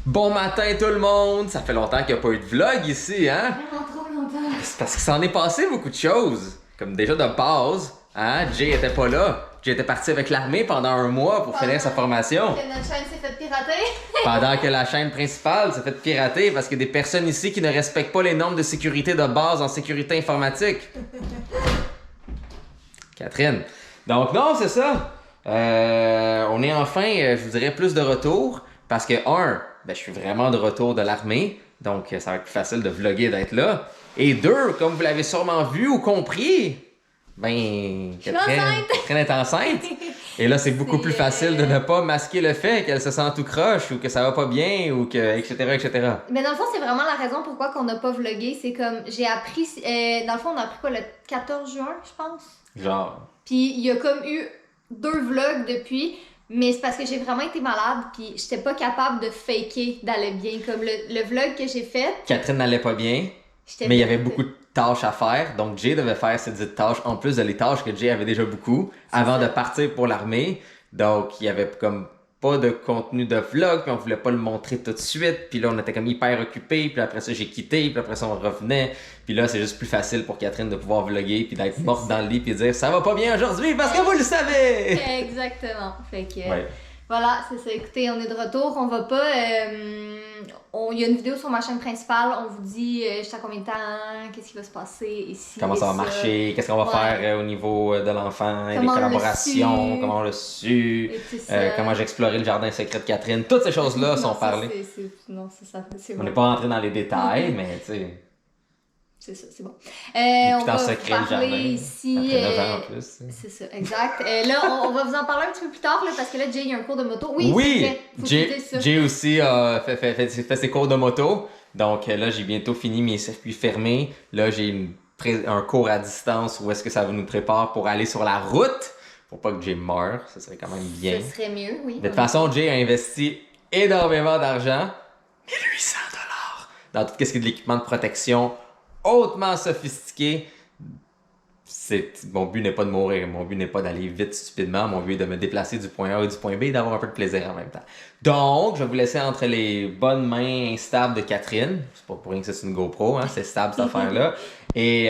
Bon matin tout le monde! Ça fait longtemps qu'il n'y a pas eu de vlog ici, hein? Vraiment trop longtemps. C'est parce qu'il s'en est passé beaucoup de choses. Comme déjà de base, hein? Jay était pas là. Jay était parti avec l'armée pendant un mois pour finir sa formation. Que notre chaîne s'est fait pirater. Pendant que la chaîne principale s'est fait pirater parce qu'il y a des personnes ici qui ne respectent pas les normes de sécurité de base en sécurité informatique. Catherine. Donc non, c'est ça. On est enfin, je vous dirais, plus de retour. Parce que, je suis vraiment de retour de l'armée. Donc, ça va être plus facile de vlogger d'être là. Et deux, comme vous l'avez sûrement vu ou compris, Catherine est enceinte. Et là, c'est beaucoup plus facile de ne pas masquer le fait qu'elle se sent tout croche ou que ça va pas bien ou que, etc., etc. Mais dans le fond, c'est vraiment la raison pourquoi qu'on n'a pas vlogué. C'est comme, j'ai appris, dans le fond, on a appris quoi, le 14 juin, je pense? Genre. Puis il y a comme eu 2 vlogs depuis, mais c'est parce que j'ai vraiment été malade, puis j'étais pas capable de faker d'aller bien. Comme le vlog que j'ai fait. Catherine n'allait pas bien, mais il y avait beaucoup de tâches à faire. Donc Jay devait faire ces 10 tâches en plus de les tâches que Jay avait déjà beaucoup avant de partir pour l'armée. Donc il y avait comme pas de contenu de vlog, puis on voulait pas le montrer tout de suite. Puis là, on était comme hyper occupés. Puis après ça, j'ai quitté. Puis après ça, on revenait. Puis là, c'est juste plus facile pour Catherine de pouvoir vlogger, puis d'être morte dans le lit, puis dire « Ça va pas bien aujourd'hui parce que vous le savez! » Exactement. Fait que... Ouais. Voilà, c'est ça. Écoutez, on est de retour. On va pas... Il y a une vidéo sur ma chaîne principale. On vous dit jusqu'à combien de temps, qu'est-ce qui va se passer ici. Comment ça va marcher, qu'est-ce qu'on va faire au niveau de l'enfant, les collaborations, comment on l'a su, comment j'ai exploré le jardin secret de Catherine. Toutes ces choses-là sont parlées. Non, c'est ça. On n'est pas rentré dans les détails, mais tu sais. C'est ça, c'est bon. On va secret le jardin. Ici. Après 9 ans en plus. C'est ça, exact. Là, on va vous en parler un petit peu plus tard, là, parce que là, Jay, il y a un cours de moto. Oui, Jay aussi a fait ses cours de moto. Donc là, j'ai bientôt fini mes circuits fermés. Là, j'ai un cours à distance où est-ce que ça nous prépare pour aller sur la route. Pour pas que Jay meure, ça serait quand même bien. Ça serait mieux, oui. De toute façon, Jay a investi énormément d'argent. 1800$ dans tout ce qui est de l'équipement de protection hautement sophistiqué. Mon but n'est pas de mourir, mon but n'est pas d'aller vite stupidement, mon but est de me déplacer du point A au du point B et d'avoir un peu de plaisir en même temps. Donc, je vais vous laisser entre les bonnes mains instables de Catherine. C'est pas pour rien que c'est une GoPro, hein, c'est stable cette affaire-là. Et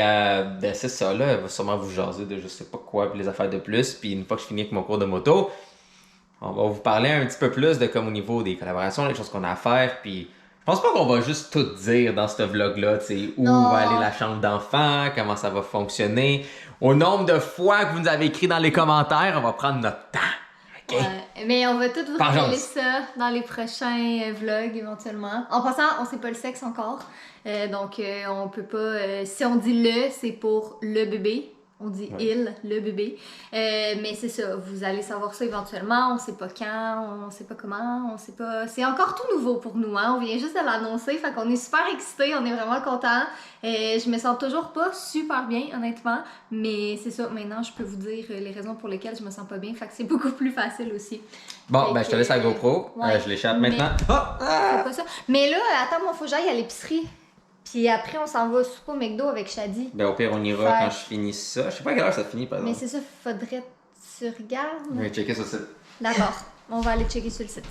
c'est ça, là, elle va sûrement vous jaser de je sais pas quoi, puis les affaires de plus. Puis une fois que je finis avec mon cours de moto, on va vous parler un petit peu plus de comme au niveau des collaborations, les choses qu'on a à faire, puis je pense pas qu'on va juste tout dire dans ce vlog-là, tu sais, où va aller la chambre d'enfant, comment ça va fonctionner. Au nombre de fois que vous nous avez écrit dans les commentaires, on va prendre notre temps. Okay? Ouais, mais on va tout vous révéler ça dans les prochains vlogs éventuellement. En passant, on sait pas le sexe encore. Donc on peut pas... si on dit le, c'est pour le bébé. On dit il, le bébé. Mais c'est ça, vous allez savoir ça éventuellement. On sait pas quand, on sait pas comment, on sait pas... C'est encore tout nouveau pour nous, hein. On vient juste de l'annoncer, fait qu'on est super excités, on est vraiment contents. Je me sens toujours pas super bien, honnêtement. Mais c'est ça, maintenant, je peux vous dire les raisons pour lesquelles je me sens pas bien. Fait que c'est beaucoup plus facile aussi. Bon, je te laisse la GoPro. Je l'échappe maintenant. C'est pas ça. Mais là, attends, moi, faut que j'aille à l'épicerie. Puis après, on s'en va au souper au McDo avec Shadi. Au pire, on ira quand je finis ça. Je sais pas à quelle heure ça finit, par exemple. Mais c'est ça, faudrait que tu regardes. Je vais checker sur le site. D'accord, on va aller checker sur le site.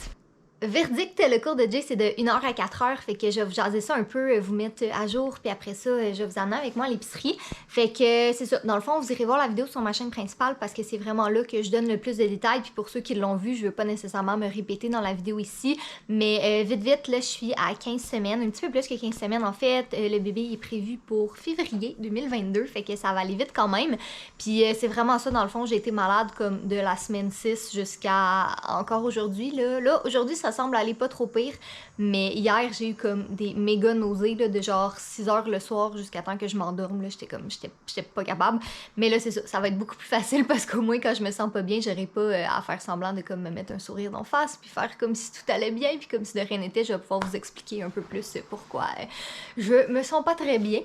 Verdict, le cours de Jay, c'est de 1h à 4h, fait que je vais vous jaser ça un peu, vous mettre à jour, puis après ça, je vais vous emmener avec moi à l'épicerie. Fait que c'est ça, dans le fond, vous irez voir la vidéo sur ma chaîne principale parce que c'est vraiment là que je donne le plus de détails, puis pour ceux qui l'ont vu, je veux pas nécessairement me répéter dans la vidéo ici, mais vite, là, je suis à 15 semaines, un petit peu plus que 15 semaines en fait, le bébé est prévu pour février 2022, fait que ça va aller vite quand même, puis c'est vraiment ça, dans le fond, j'ai été malade comme de la semaine 6 jusqu'à encore aujourd'hui, là aujourd'hui, ça semble aller pas trop pire, mais hier j'ai eu comme des méga nausées là, de genre 6h le soir jusqu'à temps que je m'endorme, là j'étais pas capable, mais là c'est ça, ça va être beaucoup plus facile parce qu'au moins quand je me sens pas bien, j'aurai pas à faire semblant de comme me mettre un sourire d'en face puis faire comme si tout allait bien puis comme si de rien n'était, je vais pouvoir vous expliquer un peu plus pourquoi je me sens pas très bien.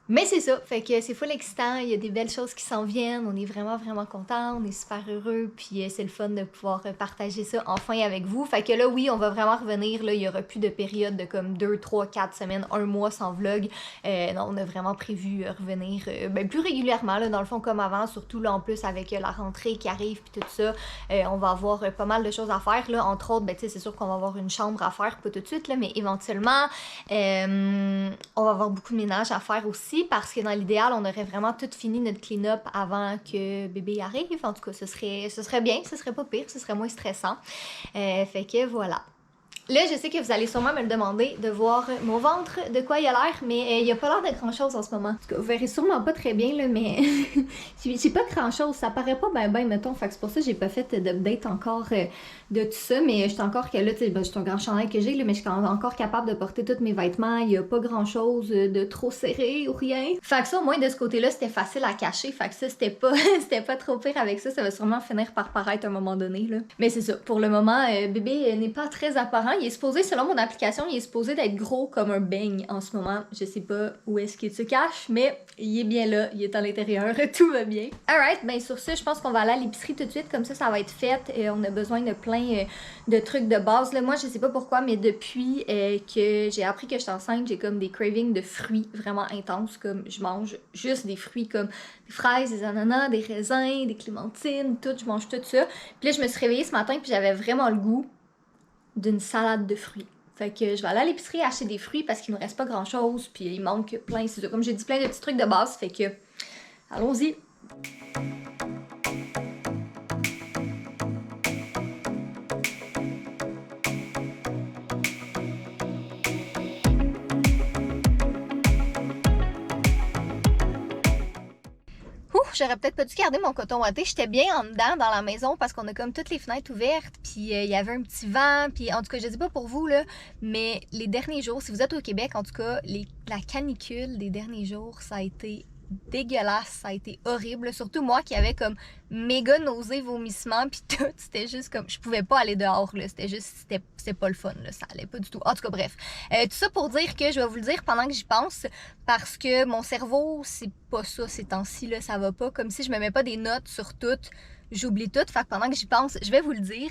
Mais c'est ça, fait que c'est full excitant, il y a des belles choses qui s'en viennent, on est vraiment vraiment contents, on est super heureux, puis c'est le fun de pouvoir partager ça enfin avec vous. Fait que là oui, on va vraiment revenir, là, il y aura plus de période de comme 2, 3, 4 semaines, 1 mois sans vlog. Non, on a vraiment prévu revenir plus régulièrement, là, dans le fond comme avant, surtout là en plus avec la rentrée qui arrive puis tout ça, on va avoir pas mal de choses à faire, là, entre autres, c'est sûr qu'on va avoir une chambre à faire, pas tout de suite, là, mais éventuellement, on va avoir beaucoup de ménage à faire aussi, parce que dans l'idéal, on aurait vraiment tout fini notre clean-up avant que bébé arrive. En tout cas, ce serait bien, ce serait pas pire, ce serait moins stressant. Fait que voilà. Là, je sais que vous allez sûrement me le demander de voir mon ventre, de quoi il a l'air, mais il a pas l'air de grand-chose en ce moment. En tout cas, vous verrez sûrement pas très bien, là, mais j'ai pas grand-chose. Ça paraît pas ben, mettons. Fait que c'est pour ça que j'ai pas fait d'update encore de tout ça, mais j'étais encore que là, tu sais, c'est un grand chandail que j'ai, là, mais je suis encore capable de porter tous mes vêtements. Il y a pas grand-chose de trop serré ou rien. Fait que ça, au moins, de ce côté-là, c'était facile à cacher. Fait que ça, c'était pas trop pire avec ça. Ça va sûrement finir par paraître à un moment donné, là. Mais c'est ça. Pour le moment, bébé n'est pas très apparent. Il est supposé, selon mon application, il est supposé d'être gros comme un beigne en ce moment. Je sais pas où est-ce qu'il se cache, mais il est bien là, il est à l'intérieur, tout va bien. Alright, sur ça, je pense qu'on va aller à l'épicerie tout de suite, comme ça va être fait. On a besoin de plein de trucs de base. Là, moi, je sais pas pourquoi, mais depuis que j'ai appris que je suis enceinte, j'ai comme des cravings de fruits vraiment intenses, comme je mange juste des fruits comme des fraises, des ananas, des raisins, des clémentines, tout, je mange tout ça. Puis là, je me suis réveillée ce matin, puis j'avais vraiment le goût d'une salade de fruits. Fait que je vais aller à l'épicerie acheter des fruits parce qu'il nous reste pas grand chose, puis il manque plein, c'est ça. Comme j'ai dit, plein de petits trucs de base, fait que allons-y. J'aurais peut-être pas dû garder mon coton ouaté. J'étais bien en dedans dans la maison parce qu'on a comme toutes les fenêtres ouvertes, puis il y avait un petit vent, puis en tout cas, je sais pas pour vous, là, mais les derniers jours, si vous êtes au Québec, en tout cas, la canicule des derniers jours, ça a été dégueulasse, ça a été horrible, surtout moi qui avait comme méga nausées, vomissements puis tout, c'était juste comme, je pouvais pas aller dehors, là, c'était pas le fun, là, ça allait pas du tout. En tout cas, bref, tout ça pour dire que je vais vous le dire pendant que j'y pense, parce que mon cerveau, c'est pas ça ces temps-ci, là, ça va pas, comme si je me mets pas des notes sur tout. J'oublie tout, fait que pendant que j'y pense, je vais vous le dire.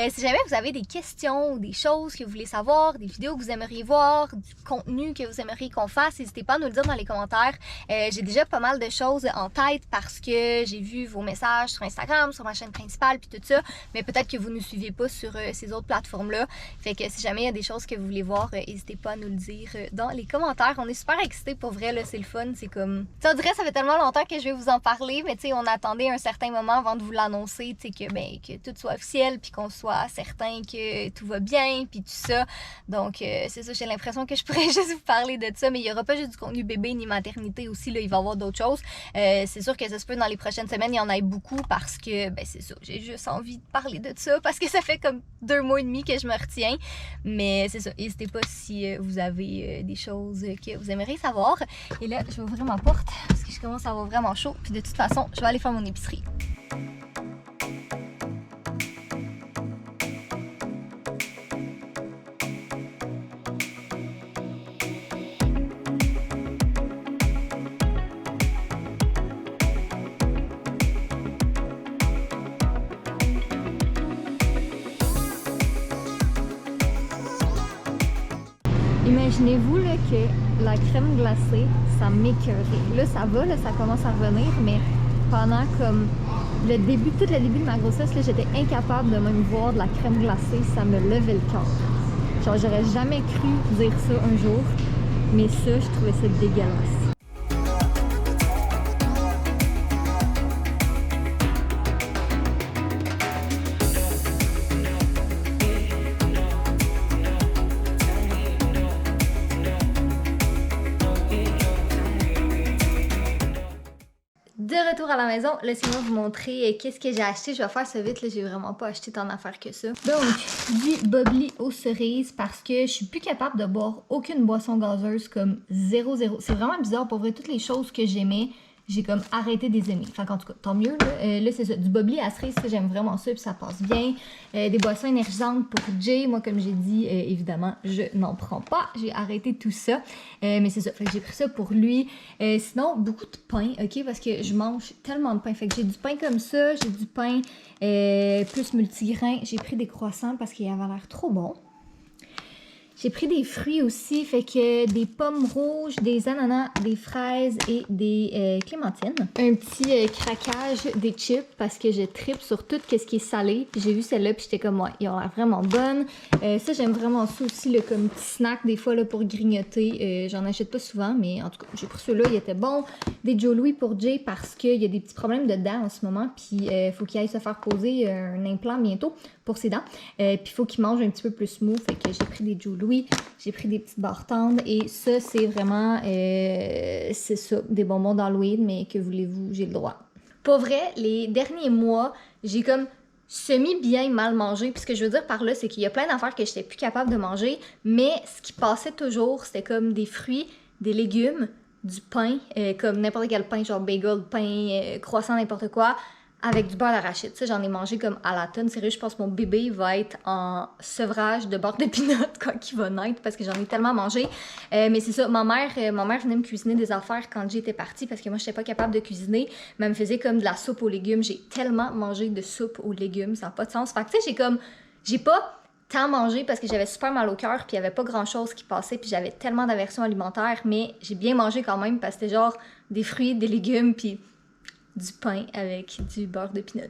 Si jamais vous avez des questions ou des choses que vous voulez savoir, des vidéos que vous aimeriez voir, du contenu que vous aimeriez qu'on fasse, n'hésitez pas à nous le dire dans les commentaires. J'ai déjà pas mal de choses en tête parce que j'ai vu vos messages sur Instagram, sur ma chaîne principale, puis tout ça, mais peut-être que vous ne nous suivez pas sur ces autres plateformes-là. Fait que si jamais il y a des choses que vous voulez voir, n'hésitez pas à nous le dire dans les commentaires. On est super excités pour vrai, là, c'est le fun, c'est comme... T'sais, on dirait ça fait tellement longtemps que je vais vous en parler, mais tu sais, on attendait un certain moment avant de vous l'annoncer, tu sais, que tout soit officiel, puis qu'on soit certain que tout va bien, puis tout ça. Donc, c'est ça, j'ai l'impression que je pourrais juste vous parler de ça, mais il n'y aura pas juste du contenu bébé ni maternité aussi, là, il va y avoir d'autres choses. C'est sûr que ça se peut dans les prochaines semaines, il y en a beaucoup parce que, c'est ça, j'ai juste envie de parler de ça parce que ça fait comme 2 mois et demi que je me retiens. Mais c'est ça, n'hésitez pas si vous avez des choses que vous aimeriez savoir. Et là, je vais ouvrir ma porte parce que je commence à avoir vraiment chaud, puis de toute façon, je vais aller faire mon épicerie. Imaginez-vous là, que la crème glacée, ça m'écœurait. Là, ça va, là, ça commence à revenir, mais pendant comme tout le début de ma grossesse, là, j'étais incapable de même voir de la crème glacée, ça me levait le cœur. Genre, j'aurais jamais cru dire ça un jour, mais ça, je trouvais ça dégueulasse. De retour à la maison, laissez-moi vous montrer qu'est-ce que j'ai acheté. Je vais faire ça vite, là, j'ai vraiment pas acheté tant d'affaires que ça. Donc, du bubbly aux cerises parce que je suis plus capable de boire aucune boisson gazeuse comme 0. C'est vraiment bizarre, pour vrai, toutes les choses que j'aimais, j'ai comme arrêté des aimer. Enfin, en tout cas, tant mieux. Là c'est ça. Du bubbly à cerise, ça, j'aime vraiment ça, puis ça passe bien. Des boissons énergisantes pour Jay. Moi, comme j'ai dit, évidemment, je n'en prends pas. J'ai arrêté tout ça. Mais c'est ça. Fait que j'ai pris ça pour lui. Sinon, beaucoup de pain, ok? Parce que je mange tellement de pain. Fait que j'ai du pain comme ça, j'ai du pain plus multigrain. J'ai pris des croissants parce qu'ils avaient l'air trop bons. J'ai pris des fruits aussi, fait que des pommes rouges, des ananas, des fraises et des clémentines. Un petit craquage des chips parce que je tripe sur tout ce qui est salé. Puis j'ai vu celle-là puis j'étais comme, ouais, ils ont l'air vraiment bonnes. Ça, j'aime vraiment ça aussi, là, comme petit snack des fois là, pour grignoter. J'en achète pas souvent, mais en tout cas, j'ai pris ceux-là, ils étaient bons. Des Joe Louis pour Jay parce qu'il y a des petits problèmes de dents en ce moment. Puis il faut qu'il aille se faire poser un implant bientôt pour ses dents. Puis il faut qu'il mange un petit peu plus smooth. Fait que j'ai pris des Joe Louis. J'ai pris des petites barres tendres et ça, c'est vraiment, c'est ça, des bonbons d'Halloween, mais que voulez-vous, j'ai le droit. Pour vrai, les derniers mois, j'ai comme semi-bien mal mangé. Puis ce que je veux dire par là, c'est qu'il y a plein d'affaires que j'étais plus capable de manger, mais ce qui passait toujours, c'était comme des fruits, des légumes, du pain, comme n'importe quel pain, genre bagel, pain, croissant, n'importe quoi, avec du beurre d'arachide. Ça, j'en ai mangé comme à la tonne. Sérieux, je pense que mon bébé va être en sevrage de beurre de pinot quand il va naître parce que j'en ai tellement mangé. Mais c'est ça, ma mère venait me cuisiner des affaires quand j'étais partie parce que moi, je n'étais pas capable de cuisiner. Mais elle me faisait comme de la soupe aux légumes. J'ai tellement mangé de soupe aux légumes, ça n'a pas de sens. Fait que tu sais, j'ai pas tant mangé parce que j'avais super mal au cœur puis il y avait pas grand-chose qui passait puis j'avais tellement d'aversion alimentaire. Mais j'ai bien mangé quand même parce que c'était genre des fruits, des légumes puis du pain avec du beurre de pinot.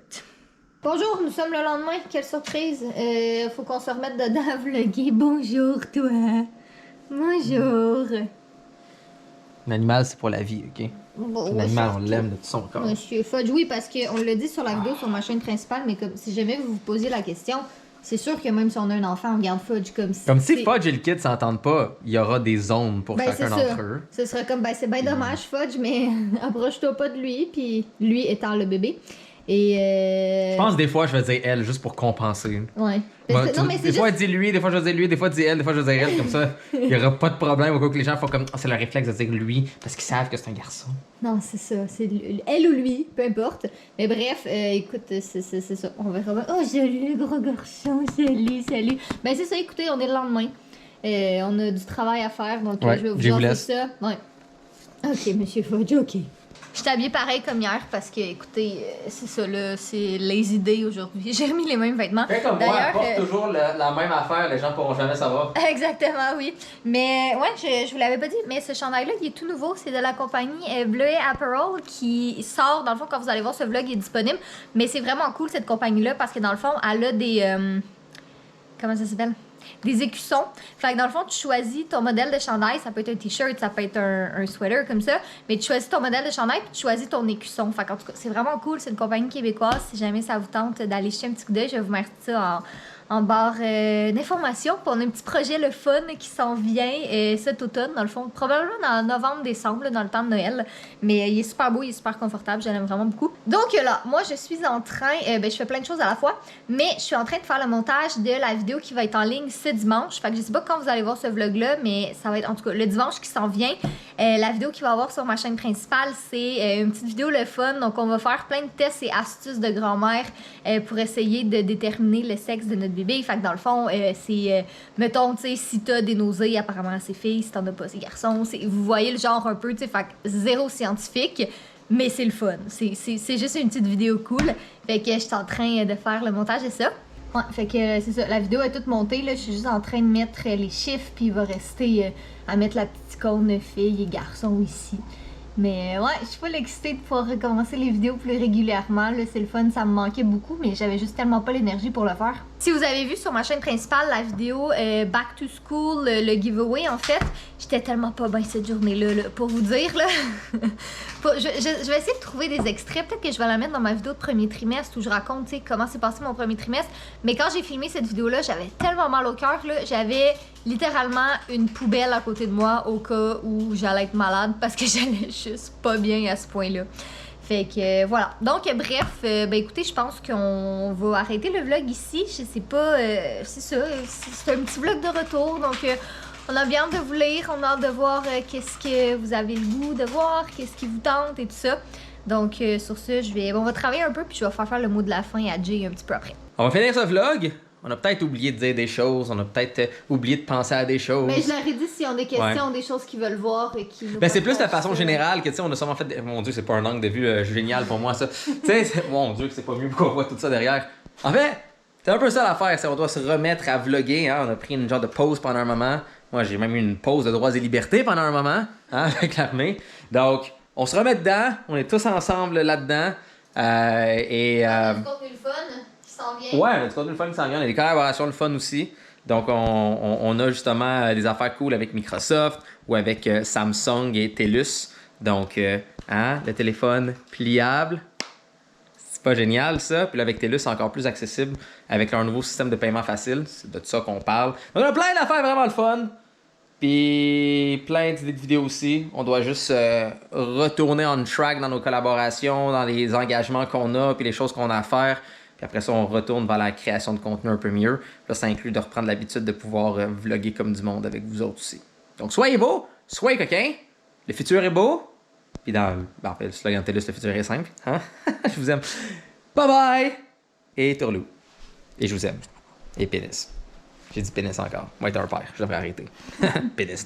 Bonjour, nous sommes le lendemain. Quelle surprise. Faut qu'on se remette dedans à vlogger. Bonjour, toi. Bonjour. L'animal, c'est pour la vie, ok? Bon, L'animal, on l'aime de tout son corps. Monsieur Fudge, oui, parce qu'on l'a dit sur la vidéo, sur ma chaîne principale, mais comme si jamais vous vous posiez la question, c'est sûr que même si on a un enfant, on garde Fudge comme si... Comme si Fudge et le kid s'entendent pas, il y aura des zones pour chacun d'entre eux. Ce serait comme, c'est bien dommage, Fudge, mais approche-toi pas de lui, puis lui étant le bébé. Et Je pense des fois, je vais dire elle, juste pour compenser. Ouais. Moi, Non, mais des fois, elle dit lui, des fois, je vais dire lui, des fois, elle dit elle, des fois, je vais dire elle. Comme ça, il y aura pas de problème au cas que les gens font comme, oh, c'est le réflexe de dire lui, parce qu'ils savent que c'est un garçon. Non, c'est ça. C'est elle ou lui, peu importe. Mais bref, écoute, c'est ça. On verra bien. Oh, salut, gros garçon. Salut. Ben, c'est ça, écoutez, on est le lendemain. On a du travail à faire, donc ouais, je vais vous laisse ça. Ouais. Ok, monsieur Fudge, ok. Je suis habillée pareil comme hier parce que, écoutez, c'est ça, là, c'est les idées aujourd'hui. J'ai remis les mêmes vêtements. Fais comme moi, porte toujours la même affaire, les gens pourront jamais savoir. Exactement, oui. Mais ouais, je vous l'avais pas dit, mais ce chandail-là, il est tout nouveau. C'est de la compagnie Bleuet Apparel qui sort, dans le fond, quand vous allez voir ce vlog, il est disponible. Mais c'est vraiment cool, cette compagnie-là, parce que dans le fond, elle a des... comment ça s'appelle? Des écussons. Fait que dans le fond, tu choisis ton modèle de chandail. Ça peut être un t-shirt, ça peut être un sweater comme ça. Mais tu choisis ton modèle de chandail puis tu choisis ton écusson. Fait qu'en tout cas, c'est vraiment cool. C'est une compagnie québécoise. Si jamais ça vous tente d'aller jeter un petit coup d'œil, je vais vous mettre ça en barre d'informations. Puis on a un petit projet, le fun, qui s'en vient cet automne, dans le fond. Probablement dans novembre-décembre, dans le temps de Noël. Mais il est super beau, il est super confortable. Je l'aime vraiment beaucoup. Donc là, moi, je suis en train... je fais plein de choses à la fois. Mais je suis en train de faire le montage de la vidéo qui va être en ligne ce dimanche. Fait que je sais pas quand vous allez voir ce vlog-là, mais ça va être en tout cas le dimanche qui s'en vient. La vidéo qu'il va y avoir sur ma chaîne principale, c'est une petite vidéo le fun. Donc, on va faire plein de tests et astuces de grand-mère pour essayer de déterminer le sexe de notre bébé. Fait que dans le fond, c'est, mettons, tu sais, si t'as des nausées, apparemment c'est filles, si t'en as pas, c'est garçons. Vous voyez le genre un peu, tu sais, fait que zéro scientifique, mais c'est le fun. C'est juste une petite vidéo cool. Fait que je suis en train de faire le montage de ça. Ouais, fait que c'est ça, la vidéo est toute montée, là, je suis juste en train de mettre les chiffres, puis il va rester à mettre la petite icône filles et garçons ici. Mais ouais, je suis pas excitée de pouvoir recommencer les vidéos plus régulièrement, là, c'est le fun, ça me manquait beaucoup, mais j'avais juste tellement pas l'énergie pour le faire. Si vous avez vu sur ma chaîne principale la vidéo Back to School, le giveaway en fait, j'étais tellement pas bien cette journée-là, là, pour vous dire, là. Je vais essayer de trouver des extraits, peut-être que je vais la mettre dans ma vidéo de premier trimestre où je raconte, tu sais, comment s'est passé mon premier trimestre. Mais quand j'ai filmé cette vidéo-là, j'avais tellement mal au cœur, là, j'avais littéralement une poubelle à côté de moi au cas où j'allais être malade parce que j'allais juste pas bien à ce point-là. Fait que voilà. Donc bref, ben écoutez, je pense qu'on va arrêter le vlog ici. Je sais pas, c'est ça, c'est un petit vlog de retour. Donc On a bien hâte de vous lire, on a hâte de voir qu'est-ce que vous avez le goût de voir, qu'est-ce qui vous tente et tout ça. Donc sur ce, on va travailler un peu puis je vais faire le mot de la fin à Jay un petit peu après. On va finir ce vlog. On a peut-être oublié de dire des choses, on a peut-être oublié de penser à des choses. Mais je leur ai dit s'ils ont des questions, des choses qu'ils veulent voir et qui nous. Ben c'est plus de façon générale que tu sais, on a sûrement fait. Mon Dieu, c'est pas un angle de vue génial pour moi ça. Tu sais, mon Dieu, que c'est pas mieux qu'on voit tout ça derrière. En fait, c'est un peu ça l'affaire, c'est on doit se remettre à vlogger. Hein? On a pris une genre de pause pendant un moment. Moi, j'ai même eu une pause de droits et libertés pendant un moment, hein, avec l'armée. Donc, on se remet dedans, on est tous ensemble là-dedans. On a du contenu le fun qui s'en vient. Ouais, on a du contenu le fun qui s'en vient, on a des collaborations le fun aussi. Donc, on a justement des affaires cool avec Microsoft ou avec Samsung et TELUS. Donc, hein, le téléphone pliable. C'est pas génial ça. Puis là, avec TELUS, c'est encore plus accessible avec leur nouveau système de paiement facile. C'est de ça qu'on parle. Donc, on a plein d'affaires vraiment le fun. Puis plein d'idées de vidéos aussi. On doit juste retourner on track dans nos collaborations, dans les engagements qu'on a, puis les choses qu'on a à faire. Puis après ça, on retourne vers la création de contenu un peu mieux. Là, ça inclut de reprendre l'habitude de pouvoir vlogger comme du monde avec vous autres aussi. Donc, soyez beaux, soyez coquins. Le futur est beau. Puis dans le slogan TELUS, le futur est simple. Hein? Je vous aime. Bye bye! Et tourlou. Et je vous aime. Et pénis. J'ai dit pénis encore. Moi, être un père. Je devrais arrêter. Pénis, non.